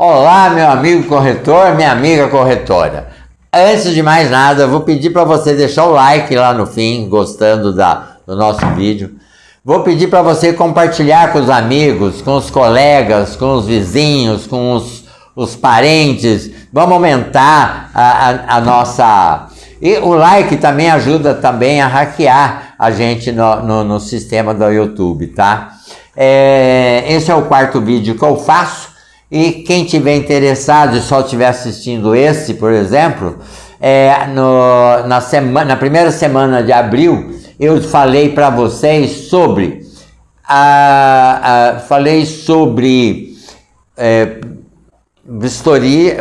Olá, meu amigo corretor, minha amiga corretora. Antes de mais nada, eu vou pedir para você deixar o like lá no fim, gostando do nosso vídeo. Vou pedir para você compartilhar com os amigos, com os colegas, com os vizinhos, com os parentes. Vamos aumentar a nossa... E o like também ajuda também a hackear a gente no sistema do YouTube, tá? Esse é o quarto vídeo que eu faço. E quem tiver interessado e só estiver assistindo esse, por exemplo, na primeira semana de abril, eu falei para vocês sobre vistoria,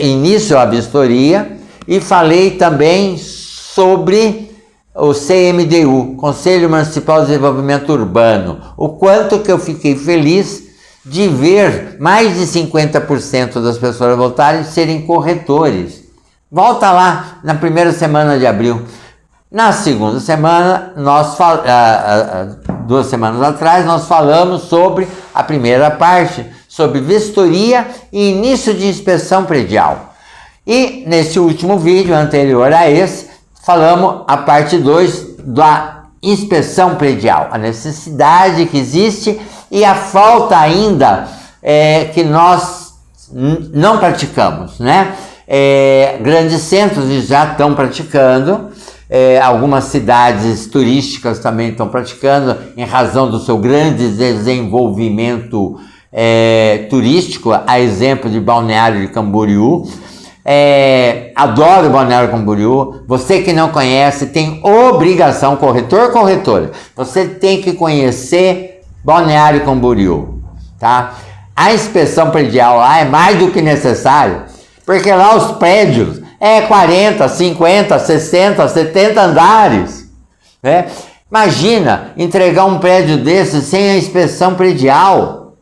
início à vistoria, e falei também sobre o CMDU, Conselho Municipal de Desenvolvimento Urbano, o quanto que eu fiquei feliz de ver mais de 50% das pessoas voltarem a serem corretores. Volta lá na primeira semana de abril. Na segunda semana, 2 semanas atrás, nós falamos sobre a primeira parte, sobre vistoria e início de inspeção predial. E nesse último vídeo, anterior a esse, falamos a parte 2 da inspeção predial, a necessidade que existe e a falta ainda que nós não praticamos, né? Grandes centros já estão praticando, algumas cidades turísticas também estão praticando, em razão do seu grande desenvolvimento turístico, a exemplo de Balneário de Camboriú. Adoro Balneário Camboriú. Você que não conhece tem obrigação, corretor, corretora, você tem que conhecer Balneário Camboriú, tá? A inspeção predial lá é mais do que necessário, porque lá os prédios 40, 50, 60, 70 andares, né? Imagina entregar um prédio desse sem a inspeção predial.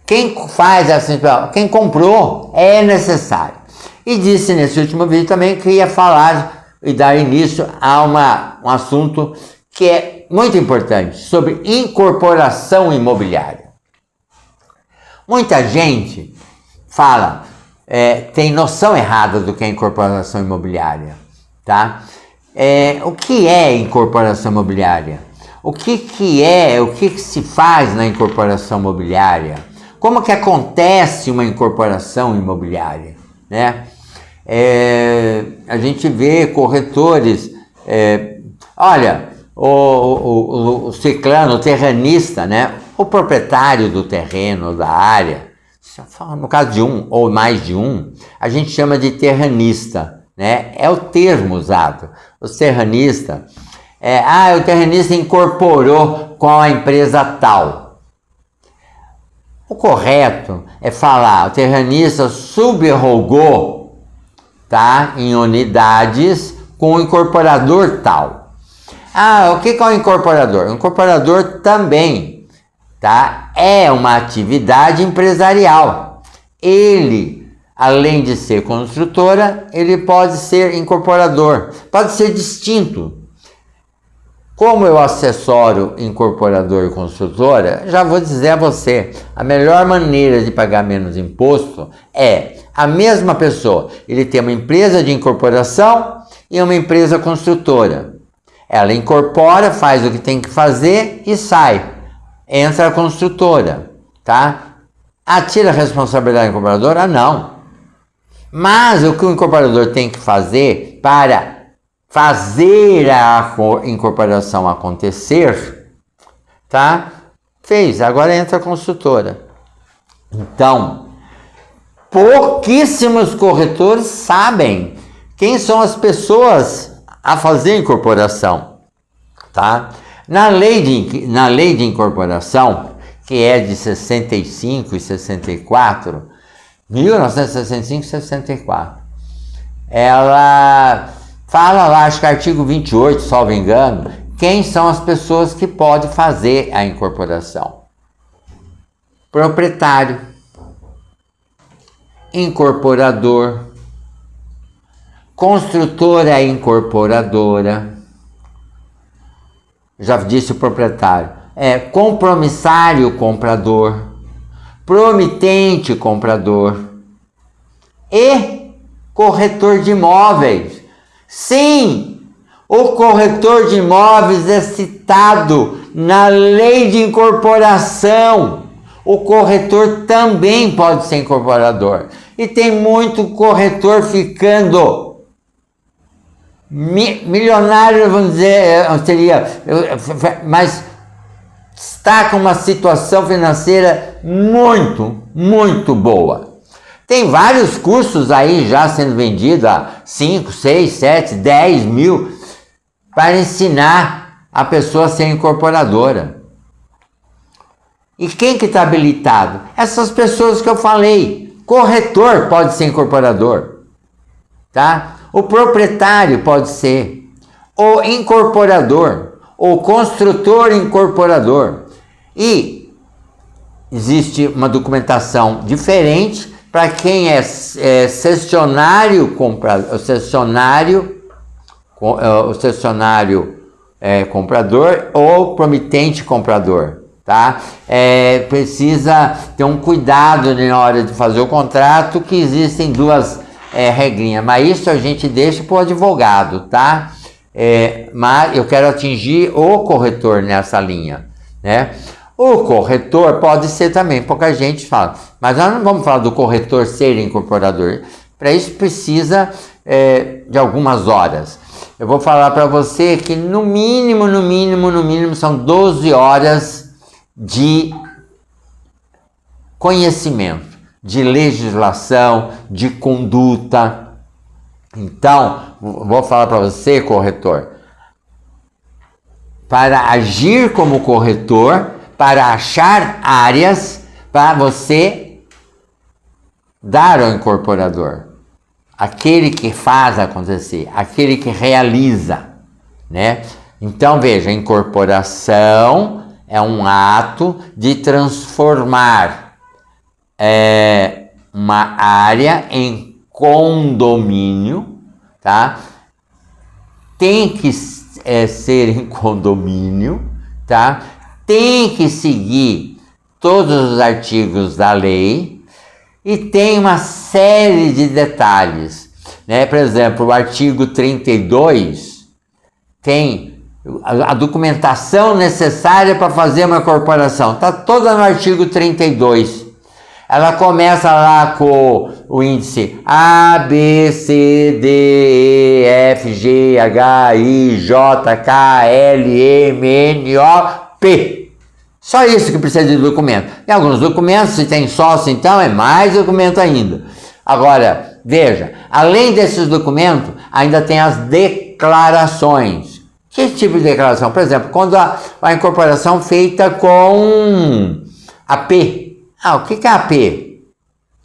Quem faz essa inspeção? Quem comprou, é necessário. E disse nesse último vídeo também que ia falar e dar início a um assunto que é muito importante, sobre incorporação imobiliária. Muita gente fala, tem noção errada do que é incorporação imobiliária, tá? O que é incorporação imobiliária? O que se faz na incorporação imobiliária? Como que acontece uma incorporação imobiliária, né? A gente vê corretores, olha, o ciclano, o terranista, né? O proprietário do terreno, da área, no caso de um ou mais de um, a gente chama de terranista, né? É o termo usado. O terranista, o terranista incorporou com a empresa tal. O correto é falar, o terranista subrogou, tá? Em unidades com o incorporador tal. O que é o incorporador? O incorporador também, tá? É uma atividade empresarial. Ele, além de ser construtora, ele pode ser incorporador, pode ser distinto. Como eu assessoro incorporador e construtora, já vou dizer a você, a melhor maneira de pagar menos imposto é a mesma pessoa, ele tem uma empresa de incorporação e uma empresa construtora. Ela incorpora, faz o que tem que fazer e sai. Entra a construtora, tá? Tira a responsabilidade do incorporador? Não. Mas o que o incorporador tem que fazer para fazer a incorporação acontecer, tá? Fez, agora entra a construtora. Então, pouquíssimos corretores sabem quem são as pessoas a fazer incorporação, tá? Na lei de incorporação, que é de 65 e 64, 1965 e 64, ela fala lá, acho que artigo 28, salvo engano, quem são as pessoas que podem fazer a incorporação. Proprietário, incorporador, construtora incorporadora, já disse o proprietário, compromissário comprador, promitente comprador, e corretor de imóveis. Sim, o corretor de imóveis é citado na lei de incorporação. O corretor também pode ser incorporador. E tem muito corretor ficando milionário, vamos dizer, mas está com uma situação financeira muito boa. Tem vários cursos aí já sendo vendidos a 5, 6, 7, 10 mil para ensinar a pessoa a ser incorporadora. E quem que está habilitado? Essas pessoas que eu falei. Corretor pode ser incorporador, tá? O proprietário pode ser, o incorporador, o construtor incorporador. E existe uma documentação diferente para quem é cessionário comprador, o cessionário comprador ou promitente comprador. Tá? Precisa ter um cuidado na hora de fazer o contrato, que existem duas regrinhas, mas isso a gente deixa para o advogado, tá? Mas eu quero atingir o corretor nessa linha, né? O corretor pode ser também, pouca gente fala, mas nós não vamos falar do corretor ser incorporador. Para isso precisa de algumas horas. Eu vou falar para você que no mínimo são 12 horas de conhecimento, de legislação, de conduta. Então, vou falar para você, corretor, para agir como corretor, para achar áreas para você dar ao incorporador, aquele que faz acontecer, aquele que realiza, né? Então, veja, a incorporação é um ato de transformar uma área em condomínio, tá? Tem que ser em condomínio, tá? Tem que seguir todos os artigos da lei e tem uma série de detalhes, né? Por exemplo, o artigo 32 tem a documentação necessária para fazer uma incorporação. Está toda no artigo 32. Ela começa lá com o índice A, B, C, D, E, F, G, H, I, J, K, L, M, N, O, P. Só isso que precisa de documento. Em alguns documentos, se tem sócio, então é mais documento ainda. Agora, veja, além desses documentos, ainda tem as declarações. Que tipo de declaração? Por exemplo, quando a incorporação feita com AP. O que é AP?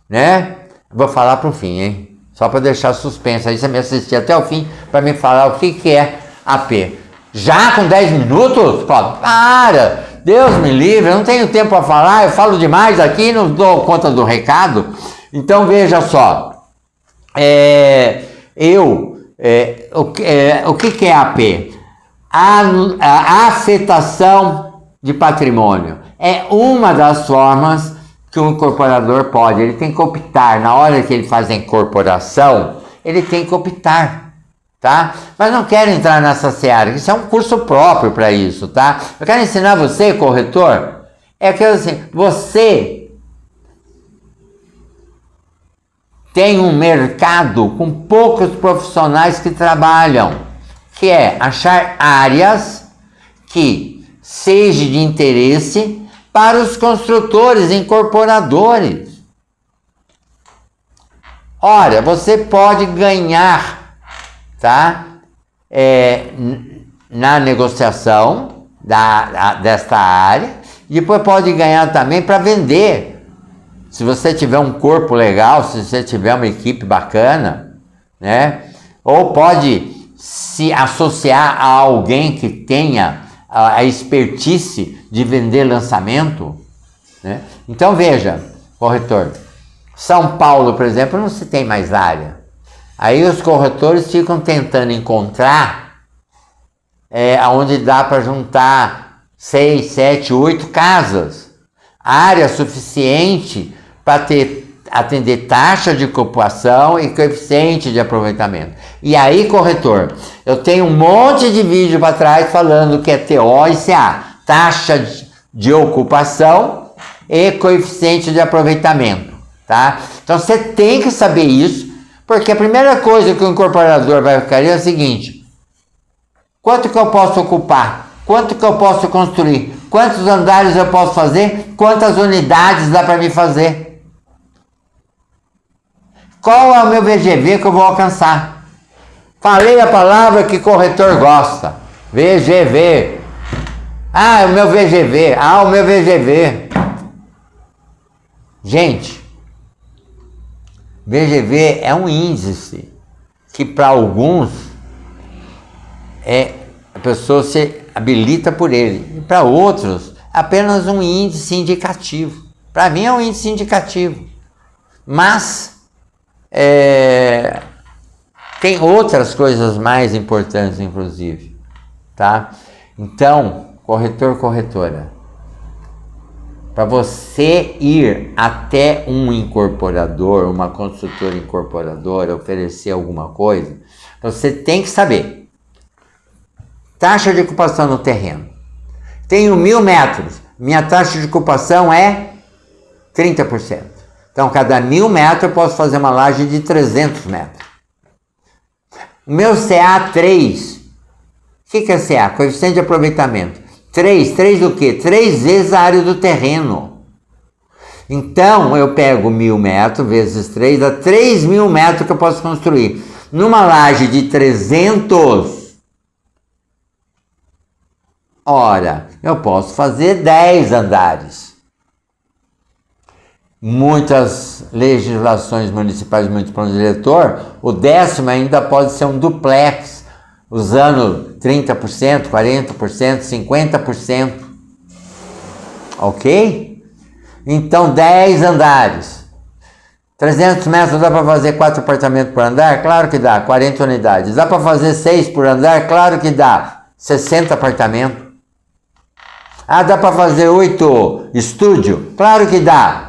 Né? Vou falar para o fim, hein? Só para deixar suspenso. Aí você me assistir até o fim para me falar o que é AP. Já com 10 minutos? Pô, para! Deus me livre, eu não tenho tempo para falar, eu falo demais aqui, não dou conta do recado. Então veja só. O que é AP? A afetação de patrimônio é uma das formas que o incorporador pode. Ele tem que optar, na hora que ele faz a incorporação, ele tem que optar, tá? Mas não quero entrar nessa seara, isso é um curso próprio para isso, tá? Eu quero ensinar você, corretor, que assim, você tem um mercado com poucos profissionais que trabalham, que é achar áreas que seja de interesse para os construtores, incorporadores. Ora, você pode ganhar, tá? Na negociação desta área, e depois pode ganhar também para vender. Se você tiver um corpo legal, se você tiver uma equipe bacana, né? Ou pode se associar a alguém que tenha a expertise de vender lançamento, né? Então veja, corretor, São Paulo, por exemplo, não se tem mais área. Aí os corretores ficam tentando encontrar onde dá para juntar 6, 7, 8 casas, área suficiente para ter atender taxa de ocupação e coeficiente de aproveitamento. E aí, corretor, eu tenho um monte de vídeo para trás falando que é TO e CA, taxa de ocupação e coeficiente de aproveitamento, tá? Então você tem que saber isso, porque a primeira coisa que o incorporador vai ficar é o seguinte: quanto que eu posso ocupar? Quanto que eu posso construir? Quantos andares eu posso fazer? Quantas unidades dá para me fazer? Qual é o meu VGV que eu vou alcançar? Falei a palavra que corretor gosta. VGV. Ah, o meu VGV. Ah, o meu VGV. Gente, VGV é um índice que para alguns a pessoa se habilita por ele. E para outros, apenas um índice indicativo. Para mim é um índice indicativo. Mas tem outras coisas mais importantes, inclusive. Tá? Então, corretor, corretora, para você ir até um incorporador, uma construtora incorporadora, oferecer alguma coisa, você tem que saber taxa de ocupação no terreno. Tenho 1.000 metros, minha taxa de ocupação é 30%. Então, cada 1.000 metros eu posso fazer uma laje de 300 metros. O meu CA 3, o que é CA? Coeficiente de aproveitamento. 3 o quê? 3 vezes a área do terreno. Então, eu pego 1.000 metros vezes 3, dá 3.000 metros que eu posso construir. Numa laje de 300, ora, eu posso fazer 10 andares. Muitas legislações municipais, muitos planos diretor, o 10º ainda pode ser um duplex, usando 30%, 40%, 50%. Ok? Então, 10 andares. 300 metros dá para fazer 4 apartamentos por andar? Claro que dá, 40 unidades. Dá para fazer 6 por andar? Claro que dá, 60 apartamentos. Ah, dá para fazer 8 estúdio? Claro que dá,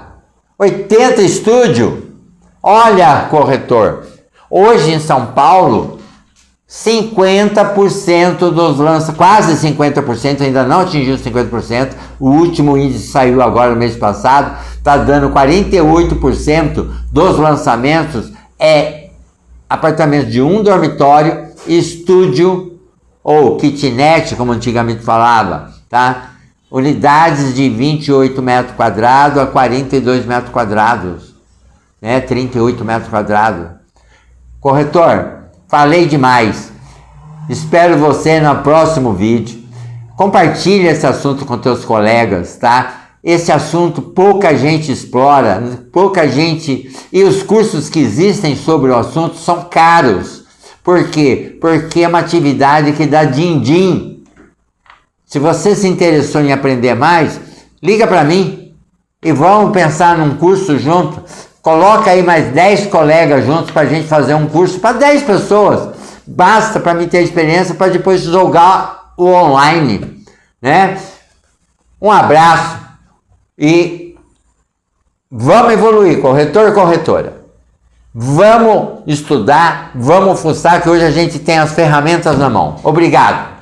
80 estúdio. Olha, corretor, hoje em São Paulo, 50% dos lançamentos, quase 50%, ainda não atingiu 50%, o último índice saiu agora no mês passado, está dando 48% dos lançamentos apartamentos de 1 dormitório, estúdio ou kitnet, como antigamente falava, tá? Unidades de 28 metros quadrados a 42 metros quadrados, né? 38 metros quadrados. Corretor, falei demais. Espero você no próximo vídeo. Compartilhe esse assunto com teus colegas, tá? Esse assunto pouca gente explora, pouca gente... E os cursos que existem sobre o assunto são caros. Por quê? Porque é uma atividade que dá din-din. Se você se interessou em aprender mais, liga para mim e vamos pensar num curso junto. Coloca aí mais 10 colegas juntos para a gente fazer um curso para 10 pessoas. Basta para mim ter experiência para depois jogar o online, né? Um abraço e vamos evoluir, corretor e corretora. Vamos estudar, vamos fuçar, que hoje a gente tem as ferramentas na mão. Obrigado.